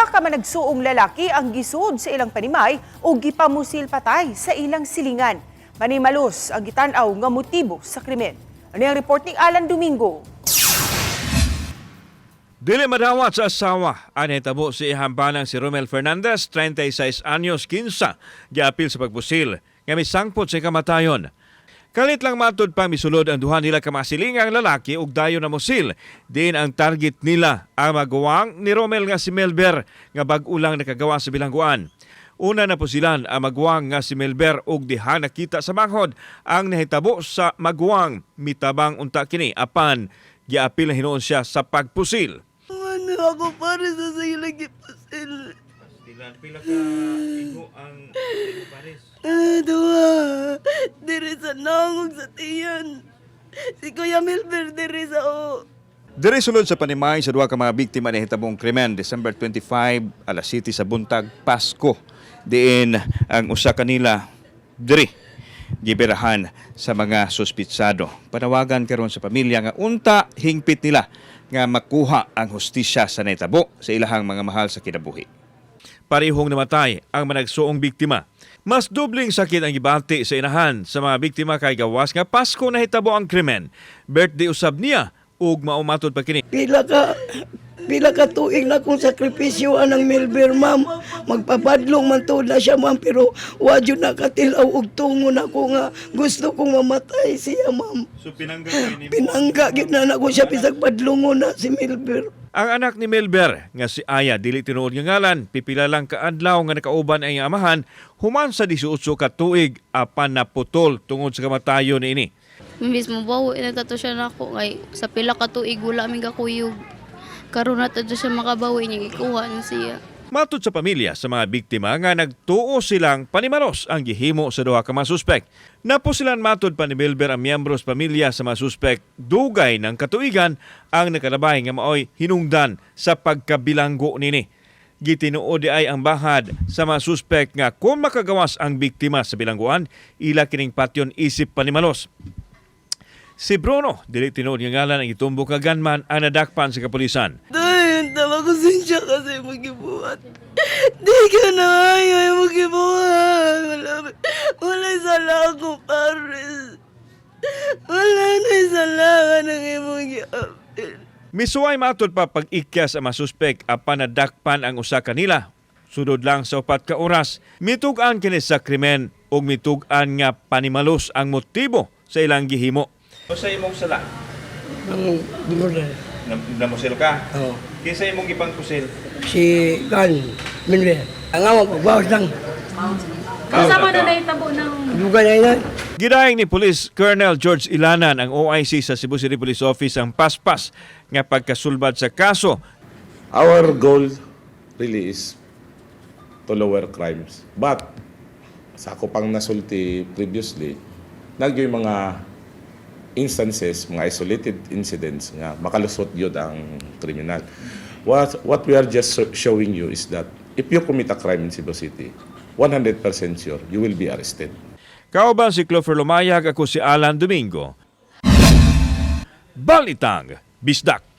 Duha ka managsuong lalaki ang gisud sa ilang panimay o gipamusil patay sa ilang silingan. Manimalos ang gitan-aw nga motibo sa krimen. Ano ang report ni Alan Domingo? Dili madawat sa asawa ang hitabo si ihambanang si Romel Fernandez, 36 anyos, 15, giapil sa pagpusil nga misangpot sa kamatayon. Kalit lang matud pa misulod ang duha nila kamasilingang lalaki ug dayon na mosil. Din ang target nila ang maguwang ni Romel nga si Melber nga bag-o lang nakagawa sa bilangguan. Una na posilan ang maguwang nga si Melber ug diha nakita sa manghod ang nahitabo sa maguwang mitabang unta kini apan giapil na hinuon siya sa pagpusil. Ano ako para sa silang gipusil? Pila ka igo ang pares? Duha. Diri sa nangog sa tiyan. Si Kuya Melber diri sa o. Diri sulod sa panimay sa duha ka mga biktima ni hitabong krimen December 25 alas 7 sa buntag Pasko. Diin ang usa kanila diri giberahan sa mga suspitsado. Panawagan karon sa pamilya nga unta hingpit nila nga makuha ang hustisya sa nahitabo sa ilahang mga mahal sa kinabuhi. Parihong namatay ang managsuong biktima. Mas dubling sakit ang gibati sa inahan sa mga biktima kay gawas nga Pasko nahitabo ang krimen. Birthday usab niya ug maumatod pa kini. Pila ka tuig na kong sakripisyo anang Melber, ma'am. Magpapadlong man to na siya, ma'am, pero wadyo na katilaw og tungo na ko nga gusto kong mamatay siya, ma'am. So pinangga Pinangga gid na ko siya bisag padlongon na si Melber. Ang anak ni Melber nga si Aya dili tinuod nga ngalan, pipila lang ka adlaw nga nakauban ay amahan, human sa 18 ka tuig apan naputol tungod sa kamatayon niini. Mismo bawo natato siya nako kay sa pila ka tuig wala mi kakuyog. Karon na tad siya makabawi niya gikuha na siya. Matud sa pamilya sa mga biktima nga nagtuo silang panimalos ang gihimo sa duha ka mga suspek. Napusilan matud pa ni Melber ang miyembro sa pamilya sa mga suspek dugay ng katuigan ang nakalabay nga maoy hinungdan sa pagkabilanggo nini. Gitinuod di ay ang bahad sa mga suspek nga kung makagawas ang biktima sa bilangguan, ila kining patyon isip panimalos. Si Bruno, dili tinuod nga ngalan ang itumbok nga gunman ang nadakpan sa kapulisan. Dahil tama ko siya kasi magibuhat. Di ka na ayaw magibuhat. Wala sala ako, Paris. Wala na sala ka ng imong giapil. Misuway matod pa pag-ikyas ang mga suspek apan nadakpan ang usa kanila. Sudod lang sa 4 ka oras, mitugan kini sa krimen ug mitugan nga panimalos ang motibo sa ilang gihimo. O sa imong sala? Ang murder. Namusil ka? Oo. Kinsa imong gipangpusil? Si Kan Minwer. Ang awang pagbawas lang. Kasama na naitabo ng Duga na yun. Gidayeng ni Police Colonel George Ilanan ang OIC sa Cebu City Police Office ang paspas nga pagkasulbad sa kaso. Our goal really is to lower crimes. But, sa ako pang nasulti previously, nagyoy mga instances, mga isolated incidents nga makalusot yun ang kriminal. What we are just showing you is that if you commit a crime in Cebu City, 100% sure you will be arrested. Kauban si Clover Lumayag, ako si Alan Domingo. Balitang Bisdak.